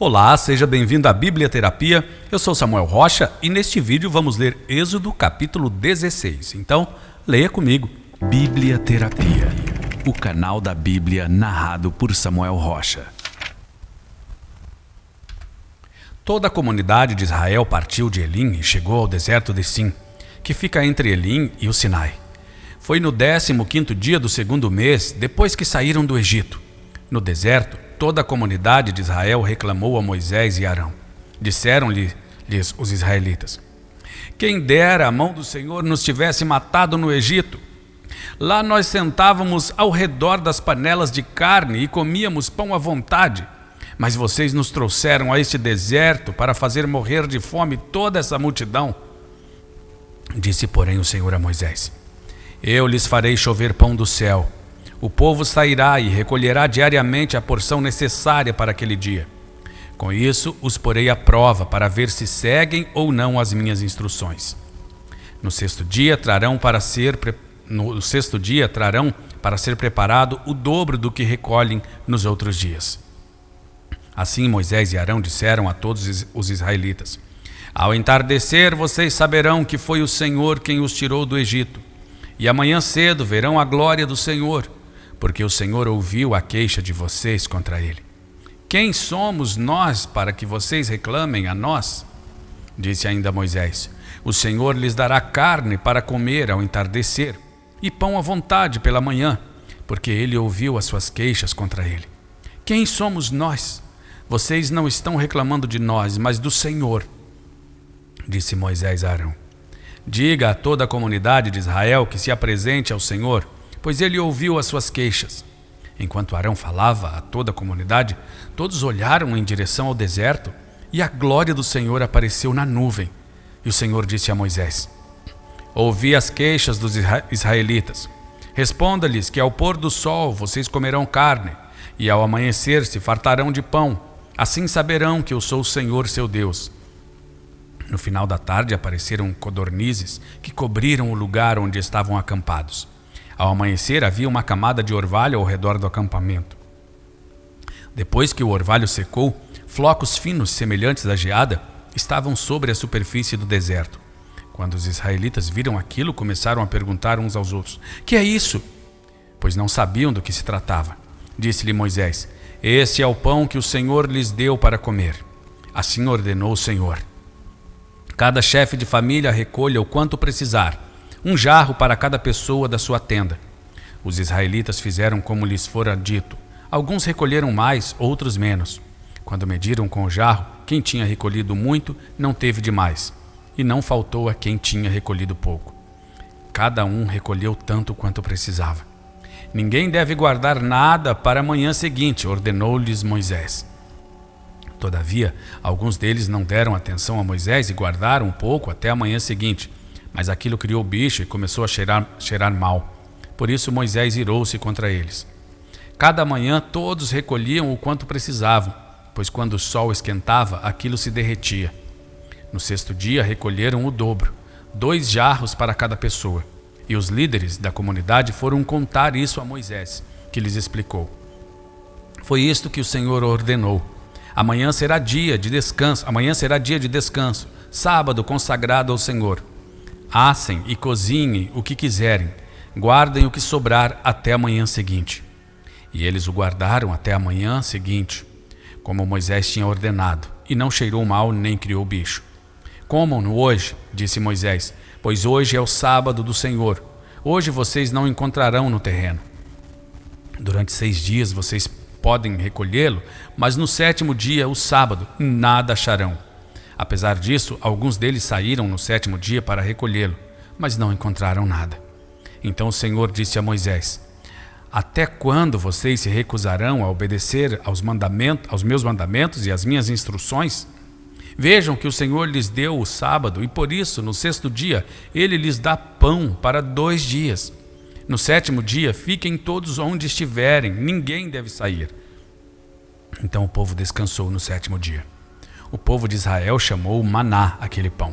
Olá, seja bem-vindo à Biblioterapia. Eu sou Samuel Rocha e neste vídeo vamos ler Êxodo capítulo 16. Então, leia comigo. Biblioterapia, o canal da Bíblia narrado por Samuel Rocha. Toda a comunidade de Israel partiu de Elim e chegou ao deserto de Sim, que fica entre Elim e o Sinai. Foi no 15º dia do segundo mês, depois que saíram do Egito. No deserto, toda a comunidade de Israel reclamou a Moisés e Arão. Disseram-lhes os israelitas: quem dera a mão do Senhor nos tivesse matado no Egito. Lá nós sentávamos ao redor das panelas de carne e comíamos pão à vontade. Mas vocês nos trouxeram a este deserto para fazer morrer de fome toda essa multidão. Disse, porém, o Senhor a Moisés: eu lhes farei chover pão do céu. O povo sairá e recolherá diariamente a porção necessária para aquele dia. Com isso, os porei à prova para ver se seguem ou não as minhas instruções. No sexto dia trarão para ser preparado o dobro do que recolhem nos outros dias. Assim Moisés e Arão disseram a todos os israelitas: ao entardecer vocês saberão que foi o Senhor quem os tirou do Egito. E amanhã cedo verão a glória do Senhor, porque o Senhor ouviu a queixa de vocês contra ele. Quem somos nós para que vocês reclamem a nós? Disse ainda Moisés: o Senhor lhes dará carne para comer ao entardecer e pão à vontade pela manhã, porque ele ouviu as suas queixas contra ele. Quem somos nós? Vocês não estão reclamando de nós, mas do Senhor. Disse Moisés a Arão: diga a toda a comunidade de Israel que se apresente ao Senhor, pois ele ouviu as suas queixas. Enquanto Arão falava a toda a comunidade, todos olharam em direção ao deserto, e a glória do Senhor apareceu na nuvem. E o Senhor disse a Moisés: ouvi as queixas dos israelitas. Responda-lhes que ao pôr do sol vocês comerão carne, e ao amanhecer se fartarão de pão. Assim saberão que eu sou o Senhor seu Deus. No final da tarde apareceram codornizes que cobriram o lugar onde estavam acampados. Ao amanhecer havia uma camada de orvalho ao redor do acampamento. Depois que o orvalho secou, flocos finos semelhantes à geada estavam sobre a superfície do deserto. Quando os israelitas viram aquilo, começaram a perguntar uns aos outros: que é isso? Pois não sabiam do que se tratava. Disse-lhe Moisés: esse é o pão que o Senhor lhes deu para comer. Assim ordenou o Senhor: cada chefe de família recolha o quanto precisar, um jarro para cada pessoa da sua tenda. Os israelitas fizeram como lhes fora dito. Alguns recolheram mais, outros menos. Quando mediram com o jarro, quem tinha recolhido muito não teve demais, e não faltou a quem tinha recolhido pouco. Cada um recolheu tanto quanto precisava. Ninguém deve guardar nada para a manhã seguinte, ordenou-lhes Moisés. Todavia, alguns deles não deram atenção a Moisés e guardaram um pouco até a manhã seguinte. Mas aquilo criou bicho e começou a cheirar mal. Por isso Moisés irou-se contra eles. Cada manhã todos recolhiam o quanto precisavam, pois quando o sol esquentava, aquilo se derretia. No sexto dia recolheram o dobro, 2 jarros para cada pessoa. E os líderes da comunidade foram contar isso a Moisés, que lhes explicou: foi isto que o Senhor ordenou. Amanhã será dia de descanso, sábado consagrado ao Senhor. Assem e cozinhem o que quiserem, guardem o que sobrar até a manhã seguinte. E eles o guardaram até a manhã seguinte, como Moisés tinha ordenado, e não cheirou mal nem criou bicho. Comam-no hoje, disse Moisés, pois hoje é o sábado do Senhor. Hoje vocês não encontrarão no terreno. Durante 6 dias vocês podem recolhê-lo, mas no 7º dia, o sábado, nada acharão. Apesar disso, alguns deles saíram no 7º dia para recolhê-lo, mas não encontraram nada. Então o Senhor disse a Moisés: até quando vocês se recusarão a obedecer aos meus mandamentos e às minhas instruções? Vejam que o Senhor lhes deu o sábado, e por isso, no 6º dia, ele lhes dá pão para 2 dias. No 7º dia, fiquem todos onde estiverem, ninguém deve sair. Então o povo descansou no 7º dia. O povo de Israel chamou maná aquele pão.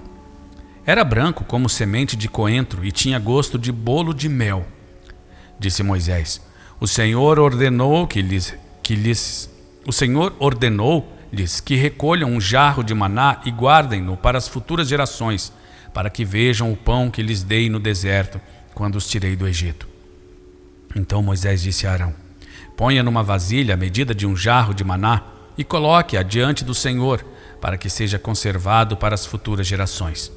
Era branco como semente de coentro e tinha gosto de bolo de mel. Disse Moisés: o Senhor ordenou diz que recolham um jarro de maná e guardem-no para as futuras gerações, para que vejam o pão que lhes dei no deserto, quando os tirei do Egito. Então Moisés disse a Arão: ponha numa vasilha a medida de um jarro de maná e coloque-a diante do Senhor, para que seja conservado para as futuras gerações.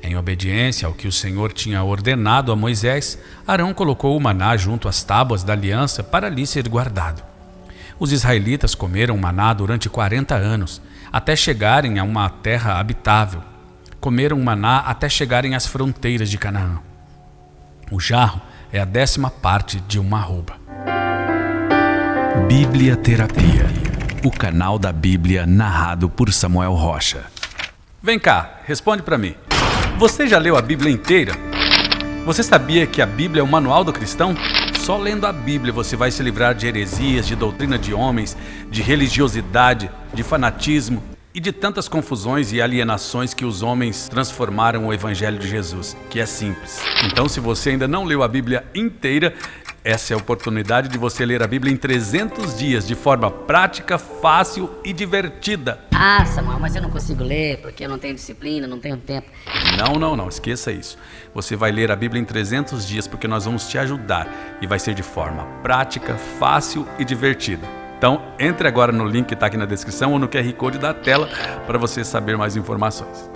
Em obediência ao que o Senhor tinha ordenado a Moisés, Arão colocou o maná junto às tábuas da aliança para ali ser guardado. Os israelitas comeram maná durante 40 anos, até chegarem a uma terra habitável. Comeram maná até chegarem às fronteiras de Canaã. O jarro é a 10ª parte de uma arroba. Bíblia Terapia, o canal da Bíblia narrado por Samuel Rocha. Vem cá, responde para mim. Você já leu a Bíblia inteira? Você sabia que a Bíblia é o manual do cristão? Só lendo a Bíblia você vai se livrar de heresias, de doutrina de homens, de religiosidade, de fanatismo e de tantas confusões e alienações que os homens transformaram o Evangelho de Jesus, que é simples. Então, se você ainda não leu a Bíblia inteira, essa é a oportunidade de você ler a Bíblia em 300 dias, de forma prática, fácil e divertida. Ah, Samuel, mas eu não consigo ler porque eu não tenho disciplina, não tenho tempo. Não, esqueça isso. Você vai ler a Bíblia em 300 dias porque nós vamos te ajudar e vai ser de forma prática, fácil e divertida. Então, entre agora no link que está aqui na descrição ou no QR Code da tela para você saber mais informações.